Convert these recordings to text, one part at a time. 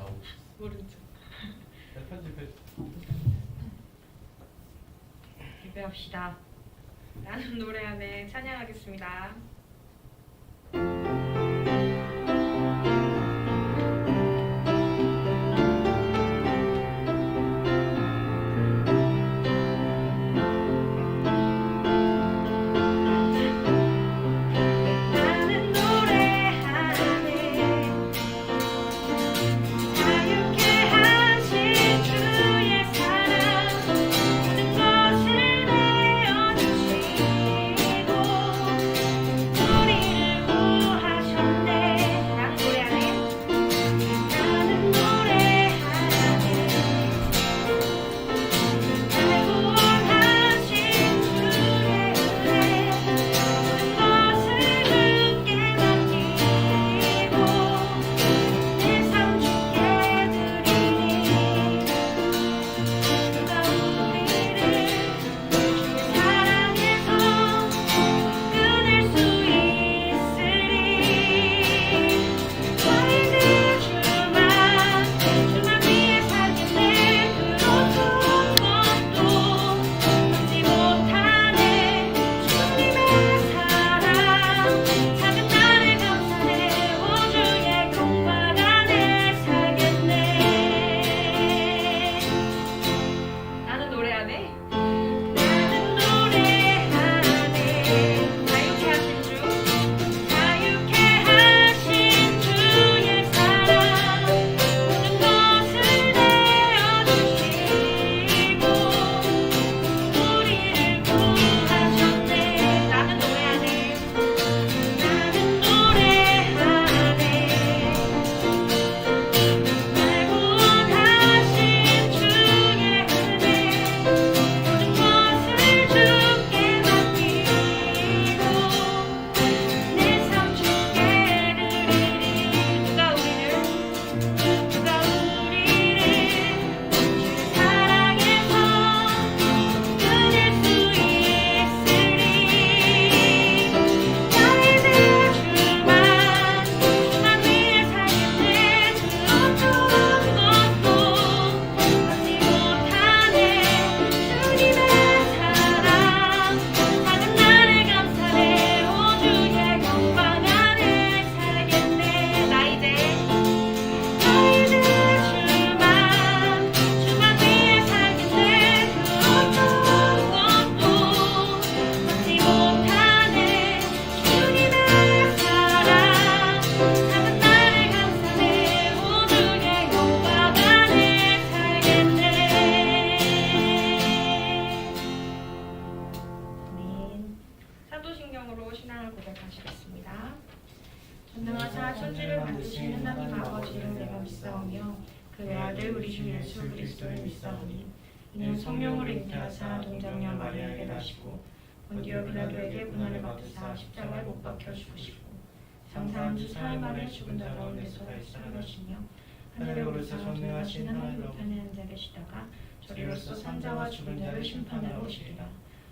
나오고. 모르죠. 편집해. 기대합시다. 나는 노래 안에 찬양하겠습니다. 사도신경으로 신앙을 고백하시겠습니다. 전능하사 천지를 만드신 하나님 아버지를 내가 믿사오며 그 외아들 우리 주 예수 그리스도를 믿사오니 이는 성령으로 잉태하사 동정녀 마리아에게 나시고 본디오 빌라도에게 고난을 받으사 십자가에 못 박혀 죽으시고 장사한 지 사흘 만에 죽은 자 가운데서 다시 살아나시며 하늘에 오르사 전능하신 하나님 우편에 앉아 계시다가 저리로서 산자와 죽은 자를 심판하러 오시리라.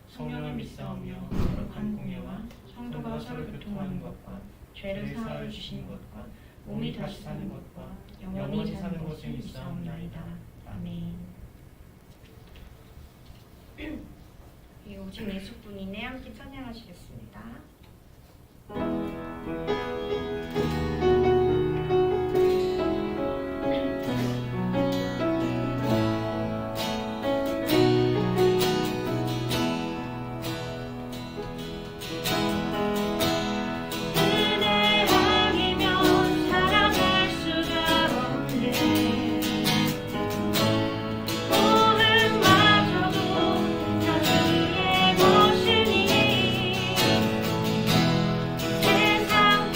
성령을 믿사오며 거룩한 공예와 성도가 서로 교통하는 것과 죄를 사하여 주시는 것과 몸이 다시 사는 것과 영원히 사는 것을 믿사옵나이다. 아멘. 이 오직 예수뿐이네 함께 찬양하시겠습니다. 세상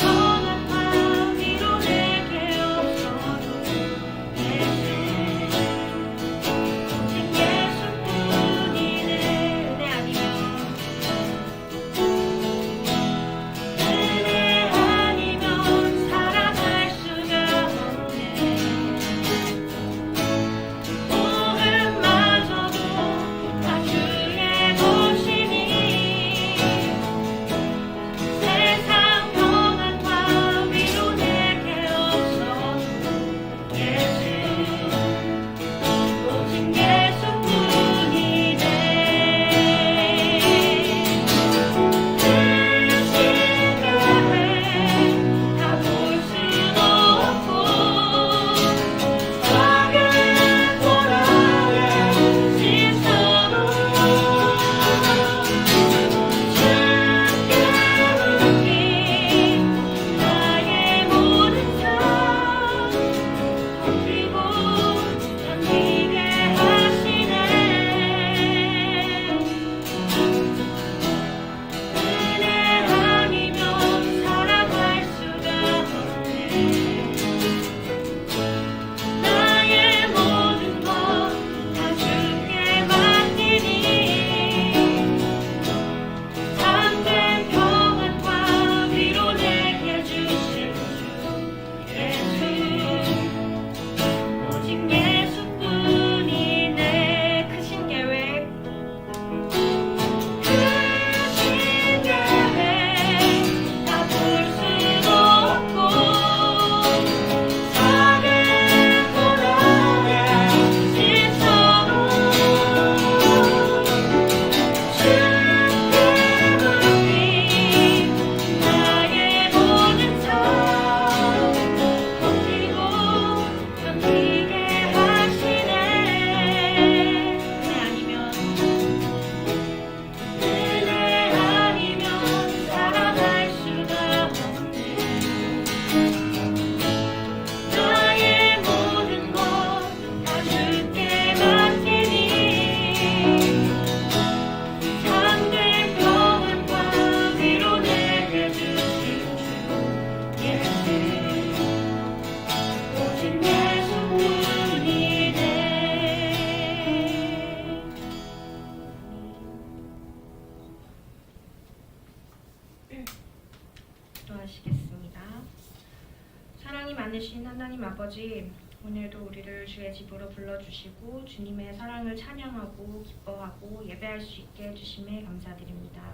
사랑이 많으신 하나님 아버지, 오늘도 우리를 주의 집으로 불러주시고 주님의 사랑을 찬양하고 기뻐하고 예배할 수 있게 해주심에 감사드립니다.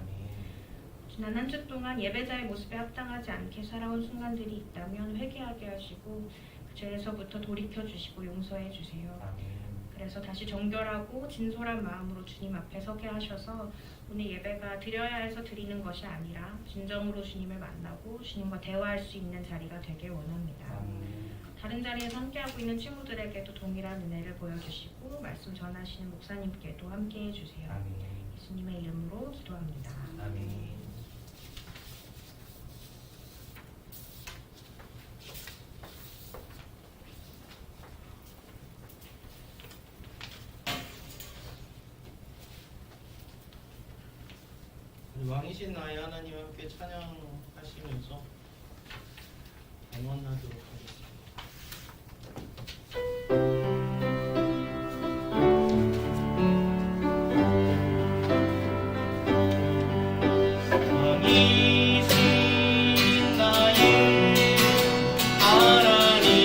지난 한 주 동안 예배자의 모습에 합당하지 않게 살아온 순간들이 있다면 회개하게 하시고 그 죄에서부터 돌이켜주시고 용서해주세요. 그래서 다시 정결하고 진솔한 마음으로 주님 앞에 서게 하셔서 오늘 예배가 드려야 해서 드리는 것이 아니라 진정으로 주님을 만나고 주님과 대화할 수 있는 자리가 되길 원합니다. 다른 자리에서 함께하고 있는 친구들에게도 동일한 은혜를 보여주시고 말씀 전하시는 목사님께도 함께해 주세요. 예수님의 이름으로 기도합니다. 아멘. 왕이신 나의 하나님 함께 찬양하시면서 응원하도록 하겠습니다. 왕이신 나의 하나님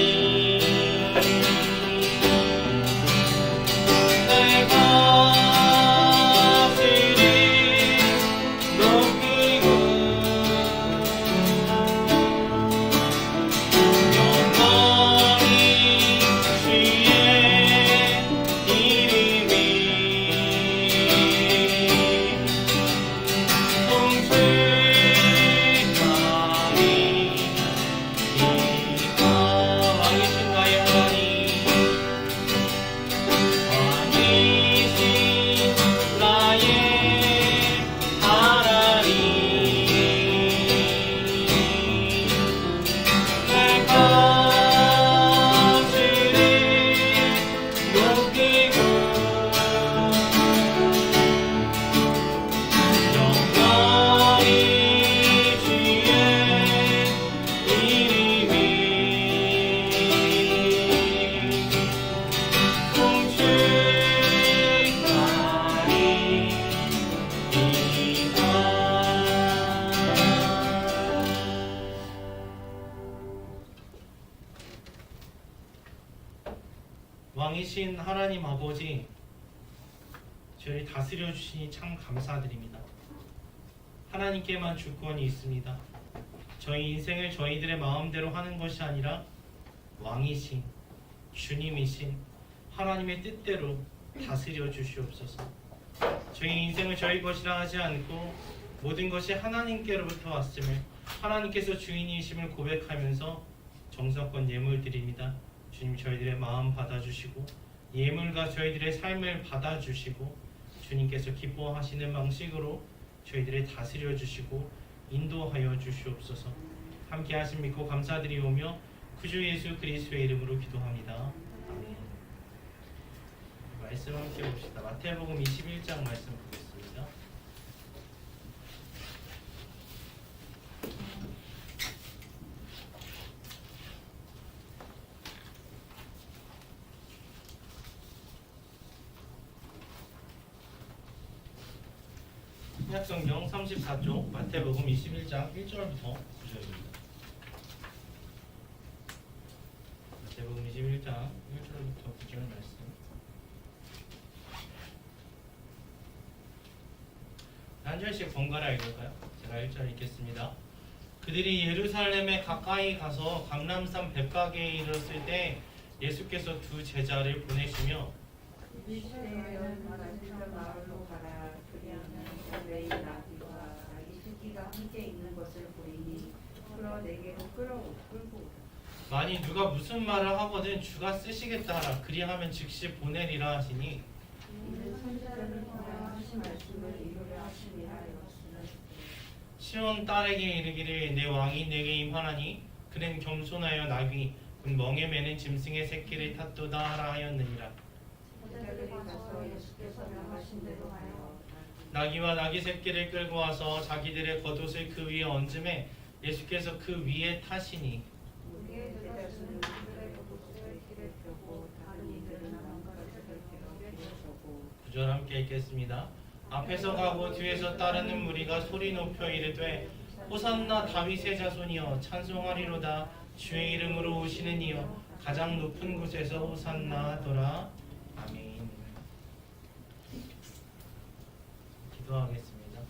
왕이신 하나님 아버지, 저희를 다스려 주시니 참 감사드립니다. 하나님께만 주권이 있습니다. 저희 인생을 저희들의 마음대로 하는 것이 아니라 왕이신 주님이신 하나님의 뜻대로 다스려 주시옵소서. 저희 인생을 저희 것이라 하지 않고 모든 것이 하나님께로부터 왔음을 하나님께서 주인이심을 고백하면서 정성껏 예물 드립니다. 주님, 저희들의 마음 받아주시고 예물과 저희들의 삶을 받아주시고 주님께서 기뻐하시는 방식으로 저희들을 다스려 주시고 인도하여 주시옵소서. 함께 하심 믿고 감사드리오며 구주 예수 그리스도의 이름으로 기도합니다. 말씀 함께 봅시다. 마태복음 21장 말씀 보겠습니다. 신약성경 34쪽 마태복음 21장 1절부터 9절입니다. 마태복음 21장 1절부터 9절 말씀. 한 절씩 번갈아 읽을까요? 제가 1절 읽겠습니다. 그들이 예루살렘에 가까이 가서 감람산 벳가게에 이르렀을 때 예수께서 두 제자를 보내시며 시대에는 다른 마을로 가라. 그리하면 레이 나비와 아기 새끼가 함께 있는 것을 보이니 끌어 내게로 끌고 오라. 만일 누가 무슨 말을 하거든 주가 쓰시겠다 하라. 그리하면 즉시 보내리라 하시니 이는 선지자를 통하여 하신 말씀을 이루려 하심이라 하였으나 시온 딸에게 이르기를 내 왕이 내게 임하나니 그는 겸손하여 나귀 곧 멍에 매는 짐승의 새끼를 탔도다 하라 하였느니라. 제자들이 가서 예수께서 명하신 대로 하여 나귀와 나귀 새끼를 끌고 와서 자기들의 겉옷을 그 위에 얹음에 예수께서 그 위에 타시니 우리의 제자들은 그들의 겉옷을 길에 펴고 다른 이들은 나뭇가지를 펴고 9절 함께 읽겠습니다. 앞에서 가고 뒤에서 따르는 무리가 소리 높여 이르되 호산나 다윗의 자손이여 찬송하리로다. 주의 이름으로 오시는 이여 가장 높은 곳에서 호산나 하더라. 아멘. 기도하겠습니다.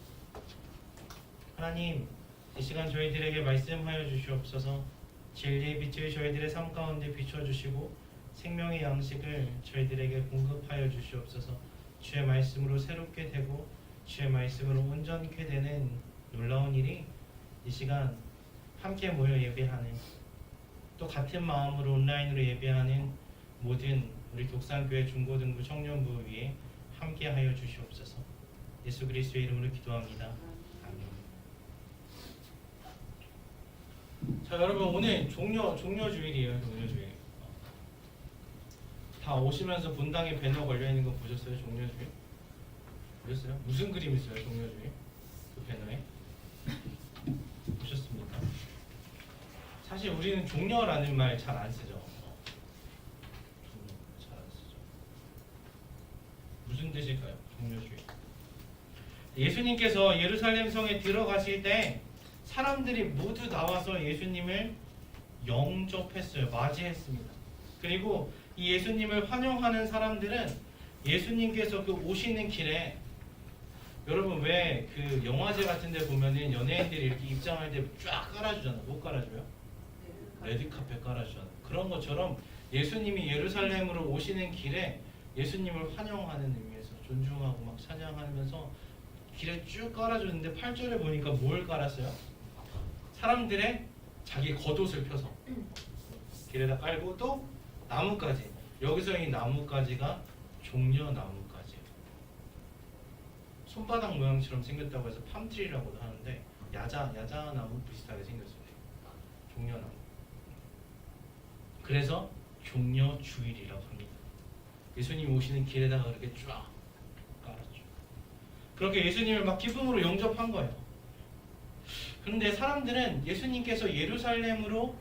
하나님, 이 시간 저희들에게 말씀하여 주시옵소서. 진리의 빛을 저희들의 삶 가운데 비춰주시고 생명의 양식을 저희들에게 공급하여 주시옵소서. 주의 말씀으로 새롭게 되고 주의 말씀으로 온전케 되는 놀라운 일이 이 시간 함께 모여 예배하는, 또 같은 마음으로 온라인으로 예배하는 모든 우리 독산교회 중고등부 청년부 위에 함께하여 주시옵소서. 예수 그리스도의 이름으로 기도합니다. 아멘. 자, 여러분, 오늘 종료주일이에요. 종료주일. 다 오시면서 분당에 배너 걸려 있는 거 보셨어요? 종료주일? 보셨어요? 무슨 그림 있어요? 종료주일 그 배너에? 보셨습니까? 사실 우리는 종려라는 말 잘 안 쓰죠. 종려 잘 안 쓰죠. 무슨 뜻일까요? 종려주일. 예수님께서 예루살렘 성에 들어가실 때 사람들이 모두 나와서 예수님을 영접했어요. 맞이했습니다. 그리고 이 예수님을 환영하는 사람들은 예수님께서 그 오시는 길에, 여러분 왜 그 영화제 같은 데 보면은 연예인들이 이렇게 입장할 때 쫙 깔아주잖아요. 못 깔아줘요? 레드카펫 깔아주잖아요. 그런 것처럼 예수님이 예루살렘으로 오시는 길에 예수님을 환영하는 의미에서 존중하고 막 찬양하면서 길에 쭉 깔아줬는데 8절에 보니까 뭘 깔았어요? 사람들의 자기 겉옷을 펴서 길에다 깔고 또 나뭇가지, 여기서 이 나뭇가지가 종려나뭇가지예요. 손바닥 모양처럼 생겼다고 해서 팜트리라고도 하는데 야자나무 비슷하게 생겼어요. 종려나무. 그래서 종려주일이라고 합니다. 예수님 오시는 길에다가 그렇게 쫙 깔았죠. 그렇게 예수님을 막 기쁨으로 영접한 거예요. 그런데 사람들은 예수님께서 예루살렘으로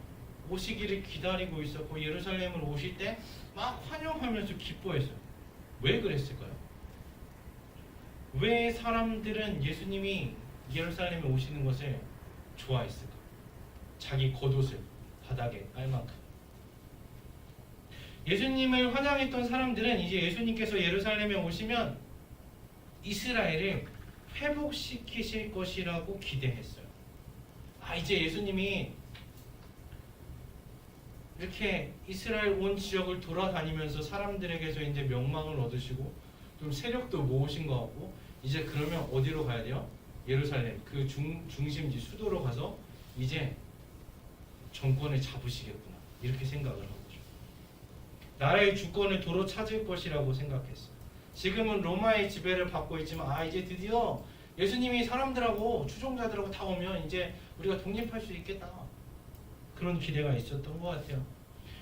오시기를 기다리고 있었고 예루살렘으로 오실 때 막 환영하면서 기뻐했어요. 왜 그랬을까요? 왜 사람들은 예수님이 예루살렘에 오시는 것을 좋아했을까? 자기 겉옷을 바닥에 깔 만큼. 예수님을 환영했던 사람들은 이제 예수님께서 예루살렘에 오시면 이스라엘을 회복시키실 것이라고 기대했어요. 이제 예수님이 이렇게 이스라엘 온 지역을 돌아다니면서 사람들에게서 이제 명망을 얻으시고 좀 세력도 모으신 것 같고, 이제 그러면 어디로 가야 돼요? 예루살렘, 그 중심지 수도로 가서 이제 정권을 잡으시겠구나, 이렇게 생각을 한 거죠. 나라의 주권을 도로 찾을 것이라고 생각했어요. 지금은 로마의 지배를 받고 있지만 이제 드디어 예수님이 사람들하고 추종자들하고 다 오면 이제 우리가 독립할 수 있겠다, 그런 기대가 있었던 것 같아요.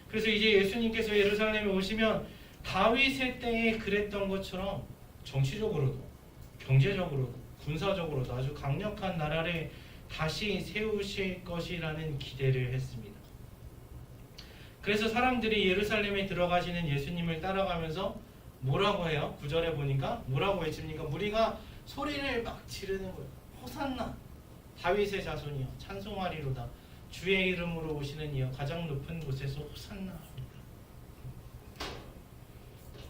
그래서 이제 예수님께서 예루살렘에 오시면 다윗의 때에 그랬던 것처럼 정치적으로도 경제적으로도 군사적으로도 아주 강력한 나라를 다시 세우실 것이라는 기대를 했습니다. 그래서 사람들이 예루살렘에 들어가시는 예수님을 따라가면서 뭐라고 해요? 9절에 보니까 뭐라고 외칩니까? 무리가 소리를 막 지르는 거예요. 호산나, 다윗의 자손이여 찬송하리로다. 주의 이름으로 오시는 이여 가장 높은 곳에서 호산나 합니다.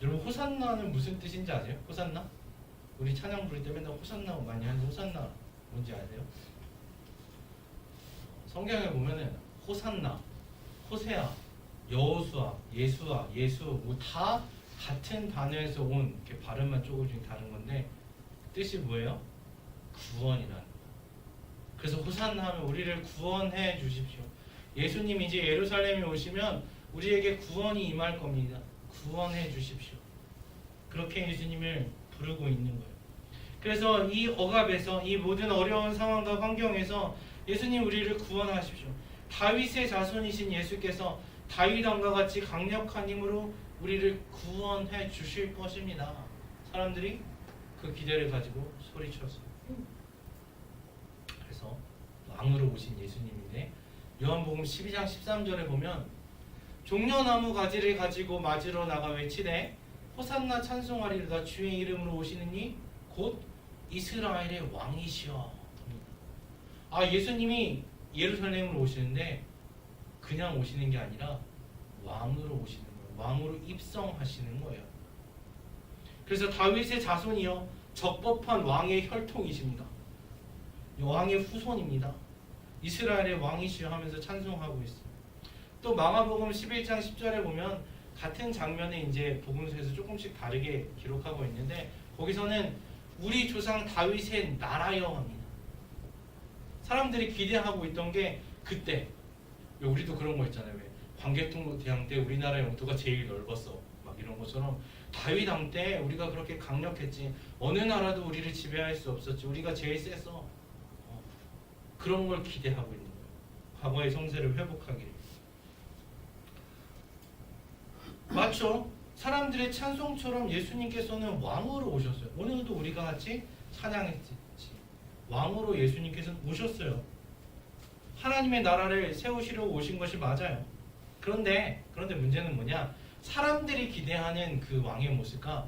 여러분, 호산나는 무슨 뜻인지 아세요? 호산나? 우리 찬양 부를 때 맨날 호산나 많이 하는데 호산나 뭔지 아세요? 성경에 보면은 호산나, 호세아, 여호수아, 예수아, 예수 뭐 다 같은 단어에서 온, 이렇게 발음만 조금씩 다른 건데 뜻이 뭐예요? 구원이라는. 그래서 호산나 하면 우리를 구원해 주십시오. 예수님이 이제 예루살렘에 오시면 우리에게 구원이 임할 겁니다. 구원해 주십시오. 그렇게 예수님을 부르고 있는 거예요. 그래서 이 억압에서, 이 모든 어려운 상황과 환경에서 예수님 우리를 구원하십시오. 다윗의 자손이신 예수께서 다윗 왕과 같이 강력한 힘으로 우리를 구원해 주실 것입니다. 사람들이 그 기대를 가지고 소리쳤어요. 그래서 왕으로 오신 예수님인데 요한복음 12장 13절에 보면 종려나무 가지를 가지고 맞으러 나가 외치되 호산나 찬송하리로다. 주의 이름으로 오시는 이 곧 이스라엘의 왕이시여. 예수님이 예루살렘으로 오시는데 그냥 오시는 게 아니라 왕으로 오시는 거예요. 왕으로 입성하시는 거예요. 그래서 다윗의 자손이요 적법한 왕의 혈통이십니다. 왕의 후손입니다. 이스라엘의 왕이시여 하면서 찬송하고 있어요. 또 마가복음 11장 10절에 보면 같은 장면에 이제 복음서에서 조금씩 다르게 기록하고 있는데 거기서는 우리 조상 다윗의 나라여 합니다. 사람들이 기대하고 있던 게 그때 우리도 그런 거 있잖아요. 왜 광개토 대왕 때 우리나라 영토가 제일 넓었어. 막 이런 것처럼 다윗 왕 때 우리가 그렇게 강력했지. 어느 나라도 우리를 지배할 수 없었지. 우리가 제일 셌어. 그런 걸 기대하고 있는 거예요. 과거의 성세를 회복하기를. 맞죠? 사람들의 찬송처럼 예수님께서는 왕으로 오셨어요. 오늘도 우리가 같이 찬양했지. 왕으로 예수님께서는 오셨어요. 하나님의 나라를 세우시려고 오신 것이 맞아요. 그런데 문제는 뭐냐? 사람들이 기대하는 그 왕의 모습과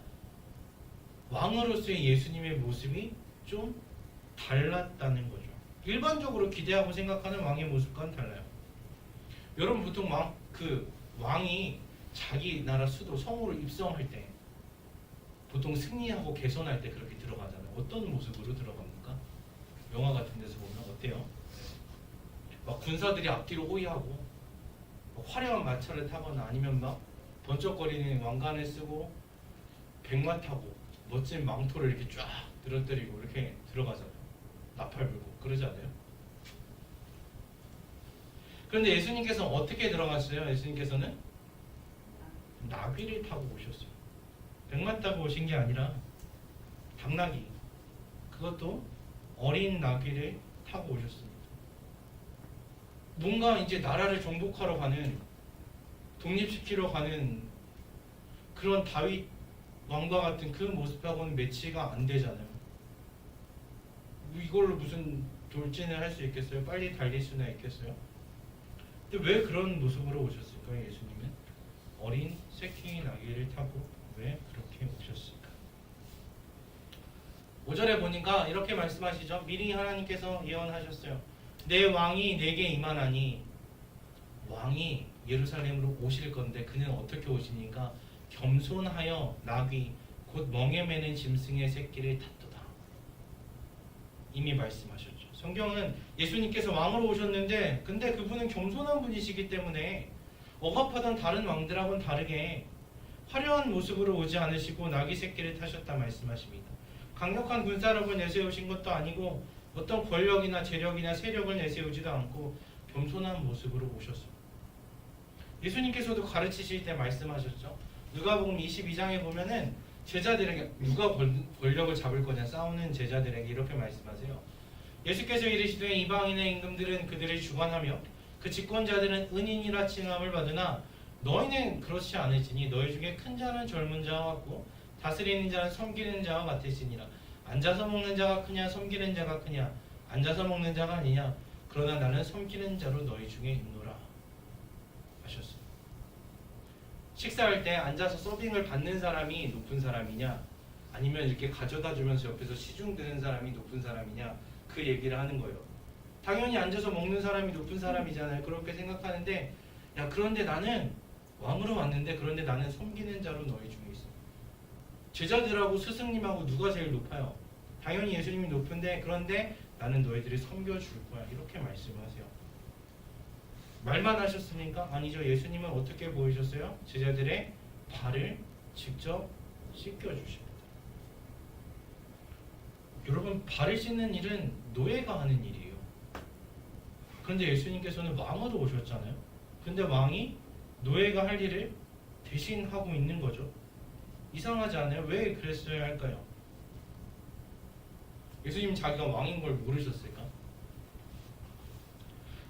왕으로서의 예수님의 모습이 좀 달랐다는 거죠. 일반적으로 기대하고 생각하는 왕의 모습과는 달라요. 여러분 보통 왕이 자기 나라 수도 성으로 입성할 때 보통 승리하고 개선할 때 그렇게 들어가잖아요. 어떤 모습으로 들어갑니까? 영화 같은 데서 보면 어때요? 막 군사들이 앞뒤로 호위하고 화려한 마차를 타거나 아니면 막 번쩍거리는 왕관을 쓰고 백마 타고 멋진 망토를 이렇게 쫙 늘어뜨리고 이렇게 들어가잖아요. 나팔 불고 그러지 않아요? 그런데 예수님께서는 어떻게 들어갔어요? 예수님께서는 나귀를 타고 오셨어요. 백마 타고 오신 게 아니라 당나귀, 그것도 어린 나귀를 타고 오셨습니다. 뭔가 이제 나라를 정복하러 가는, 독립시키러 가는 그런 다윗 왕과 같은 그 모습하고는 매치가 안 되잖아요. 이걸로 무슨 돌진을 할 수 있겠어요? 빨리 달릴 수나 있겠어요? 근데 왜 그런 모습으로 오셨을까요? 예수님은 어린 새끼 나귀를 타고 왜 그렇게 오셨을까? 5절에 보니까 이렇게 말씀하시죠. 미리 하나님께서 예언하셨어요. 내 왕이 내게 임하나니. 왕이 예루살렘으로 오실 건데 그는 어떻게 오시니까 겸손하여 나귀 곧 멍에 매는 짐승의 새끼를 탔도다. 이미 말씀하셨죠. 성경은 예수님께서 왕으로 오셨는데 근데 그분은 겸손한 분이시기 때문에 억압하던 다른 왕들하고는 다르게 화려한 모습으로 오지 않으시고 나귀 새끼를 타셨다 말씀하십니다. 강력한 군사력을 내세우신 것도 아니고 어떤 권력이나 재력이나 세력을 내세우지도 않고 겸손한 모습으로 오셨습니다. 예수님께서도 가르치실 때 말씀하셨죠. 누가복음 22장에 보면은 제자들에게 누가 권력을 잡을 거냐 싸우는 제자들에게 이렇게 말씀하세요. 예수께서 이르시되 이방인의 임금들은 그들을 주관하며 그 집권자들은 은인이라 칭함을 받으나 너희는 그렇지 않을지니 너희 중에 큰 자는 젊은 자와 같고 다스리는 자는 섬기는 자와 같으시니라. 앉아서 먹는 자가 크냐 섬기는 자가 크냐? 앉아서 먹는 자가 아니냐? 그러나 나는 섬기는 자로 너희 중에 있노라 하셨습니다. 식사할 때 앉아서 서빙을 받는 사람이 높은 사람이냐 아니면 이렇게 가져다 주면서 옆에서 시중 드는 사람이 높은 사람이냐 그 얘기를 하는 거예요. 당연히 앉아서 먹는 사람이 높은 사람이잖아요. 그렇게 생각하는데 야 그런데 나는 왕으로 왔는데 그런데 나는 섬기는 자로 너희 중에 있어. 제자들하고 스승님하고 누가 제일 높아요? 당연히 예수님이 높은데 그런데 나는 너희들이 섬겨줄 거야. 이렇게 말씀하세요. 말만 하셨습니까? 아니죠. 예수님은 어떻게 보이셨어요? 제자들의 발을 직접 씻겨주십니다. 여러분 발을 씻는 일은 노예가 하는 일이에요. 그런데 예수님께서는 왕으로 오셨잖아요. 근데 왕이 노예가 할 일을 대신 하고 있는 거죠. 이상하지 않아요? 왜 그랬어야 할까요? 예수님 자기가 왕인 걸 모르셨을까?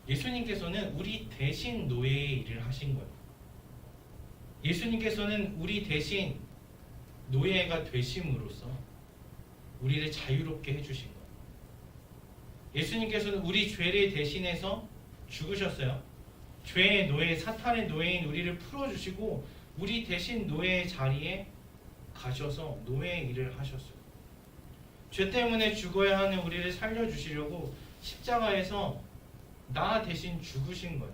예수님께서는 우리 대신 노예의 일을 하신 거예요. 예수님께서는 우리 대신 노예가 되심으로써 우리를 자유롭게 해주신 거예요. 예수님께서는 우리 죄를 대신해서 죽으셨어요. 죄의 노예, 사탄의 노예인 우리를 풀어주시고 우리 대신 노예의 자리에 가셔서 노예의 일을 하셨어요. 죄 때문에 죽어야 하는 우리를 살려주시려고 십자가에서 나 대신 죽으신 거예요.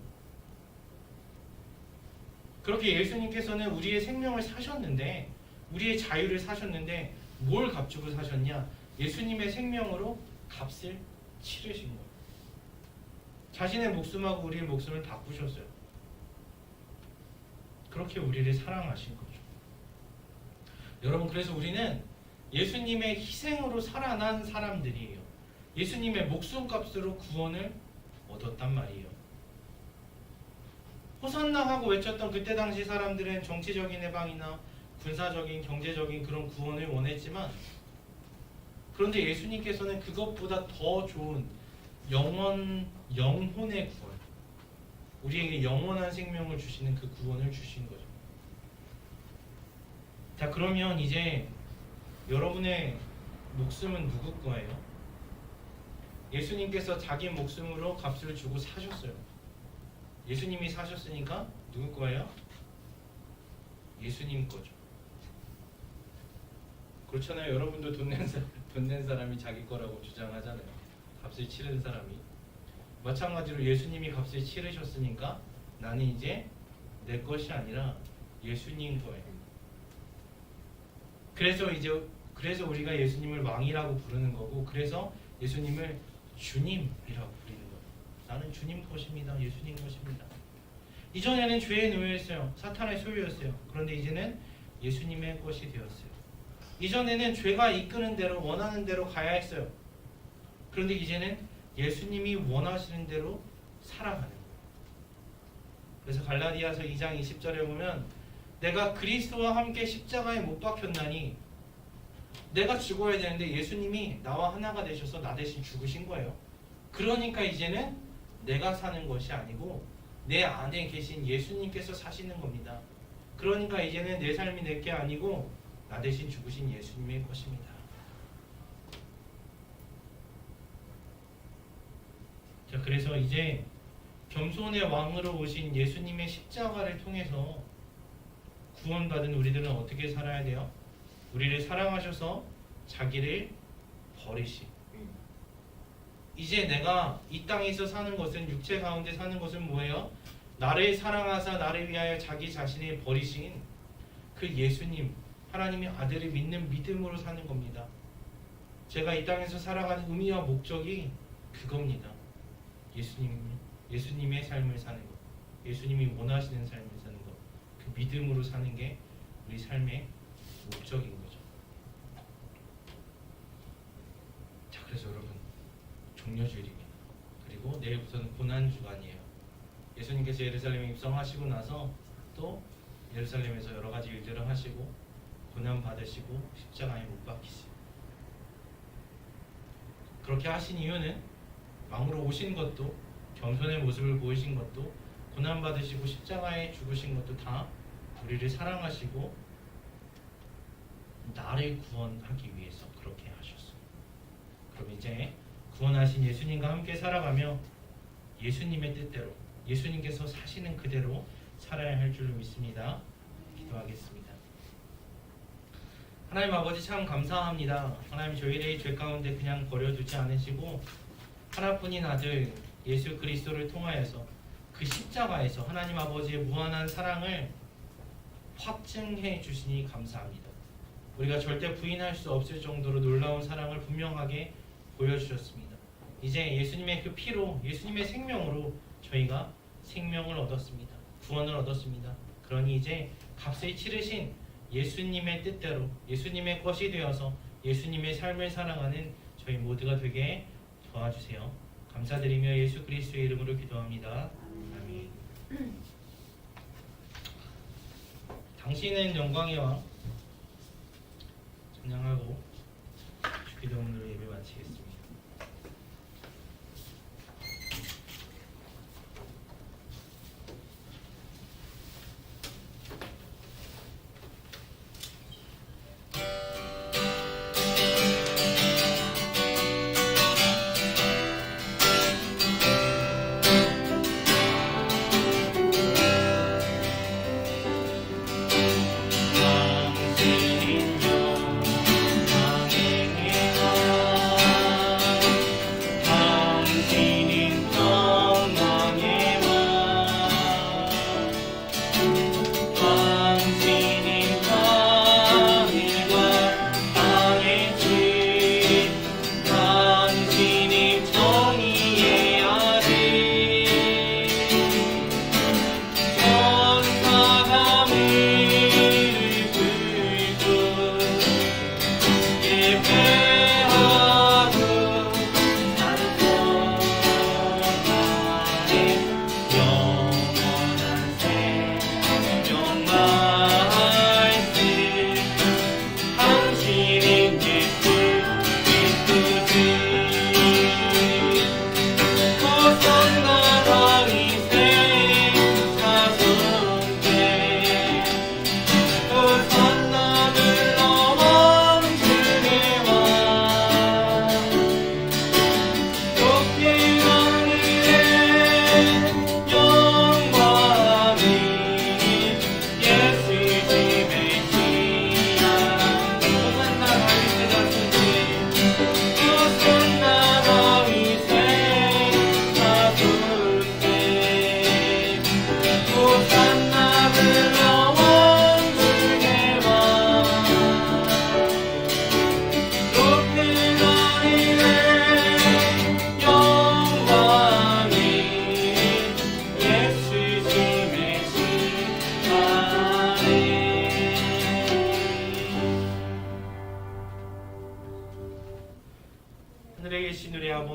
그렇게 예수님께서는 우리의 생명을 사셨는데, 우리의 자유를 사셨는데 뭘 값주고 사셨냐? 예수님의 생명으로 값을 치르신 거예요. 자신의 목숨하고 우리의 목숨을 바꾸셨어요. 그렇게 우리를 사랑하신 거죠. 여러분, 그래서 우리는 예수님의 희생으로 살아난 사람들이에요. 예수님의 목숨값으로 구원을 얻었단 말이에요. 호산나 하고 외쳤던 그때 당시 사람들은 정치적인 해방이나 군사적인, 경제적인 그런 구원을 원했지만, 그런데 예수님께서는 그것보다 더 좋은 영혼의 구원, 우리에게 영원한 생명을 주시는 그 구원을 주신 거죠. 자, 그러면 이제 여러분의 목숨은 누구 거예요? 예수님께서 자기 목숨으로 값을 주고 사셨어요. 예수님이 사셨으니까 누구 거예요? 예수님 거죠. 그렇잖아요. 여러분도 돈 낸 사람이 자기 거라고 주장하잖아요. 값을 치른 사람이. 마찬가지로 예수님이 값을 치르셨으니까 나는 이제 내 것이 아니라 예수님 거예요. 그래서 우리가 예수님을 왕이라고 부르는 거고, 그래서 예수님을 주님이라고 부르는 거예요. 나는 주님 것입니다. 예수님 것입니다. 이전에는 죄에 노예였어요. 사탄의 소유였어요. 그런데 이제는 예수님의 것이 되었어요. 이전에는 죄가 이끄는 대로, 원하는 대로 가야 했어요. 그런데 이제는 예수님이 원하시는 대로 살아가는 거예요. 그래서 갈라디아서 2장 20절에 보면, 내가 그리스도와 함께 십자가에 못 박혔나니, 내가 죽어야 되는데 예수님이 나와 하나가 되셔서 나 대신 죽으신 거예요. 그러니까 이제는 내가 사는 것이 아니고 내 안에 계신 예수님께서 사시는 겁니다. 그러니까 이제는 내 삶이 내게 아니고 나 대신 죽으신 예수님의 것입니다. 자, 그래서 이제 겸손의 왕으로 오신 예수님의 십자가를 통해서 구원받은 우리들은 어떻게 살아야 돼요? 우리를 사랑하셔서 자기를 버리신, 이제 내가 이 땅에서 사는 것은, 육체 가운데 사는 것은 뭐예요? 나를 사랑하사 나를 위하여 자기 자신을 버리신 그 예수님, 하나님의 아들을 믿는 믿음으로 사는 겁니다. 제가 이 땅에서 살아가는 의미와 목적이 그겁니다. 예수님의 삶을 사는 것, 예수님이 원하시는 삶을 사는 것, 그 믿음으로 사는 게 우리 삶의 목적인 거죠. 자, 그래서 여러분, 종려주일입니다. 그리고 내일부터는 고난주간이에요. 예수님께서 예루살렘에 입성하시고 나서 또 예루살렘에서 여러 가지 일들을 하시고 고난 받으시고 십자가에 못 박히시고, 그렇게 하신 이유는 왕으로 오신 것도, 겸손의 모습을 보이신 것도, 고난 받으시고 십자가에 죽으신 것도 다 우리를 사랑하시고 나를 구원하기 위해서 그렇게 하셨어요. 그럼 이제 구원하신 예수님과 함께 살아가며 예수님의 뜻대로, 예수님께서 사시는 그대로 살아야 할 줄로 믿습니다. 기도하겠습니다. 하나님 아버지, 참 감사합니다. 하나님, 저희를 죄 가운데 그냥 버려두지 않으시고 하나뿐인 아들 예수 그리스도를 통하여서 그 십자가에서 하나님 아버지의 무한한 사랑을 확증해 주시니 감사합니다. 우리가 절대 부인할 수 없을 정도로 놀라운 사랑을 분명하게 보여주셨습니다. 이제 예수님의 그 피로, 예수님의 생명으로 저희가 생명을 얻었습니다. 구원을 얻었습니다. 그러니 이제 값을 치르신 예수님의 뜻대로, 예수님의 것이 되어서 예수님의 삶을 살아가는 저희 모두가 되게 도와주세요. 감사드리며 예수 그리스도의 이름으로 기도합니다. 아멘. 당신은 영광의 왕 찬양하고 주기도문으로 예배 마치겠습니다.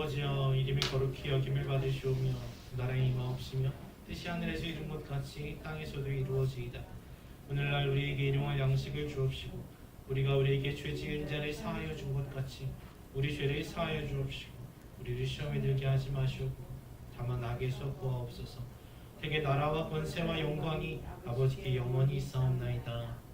아버지여 이름이 거룩히 여김을 받으시오며 나라의 임하옵시며 뜻이 하늘에서 이룬 것 같이 땅에서도 이루어지이다. 오늘날 우리에게 일용할 양식을 주옵시고 우리가 우리에게 죄 지은 자를 사하여 준 것 같이 우리 죄를 사하여 주옵시고 우리를 시험에 들게 하지 마시오고 다만 악에서 구하옵소서. 되게 나라와 권세와 영광이 아버지께 영원히 있사옵나이다.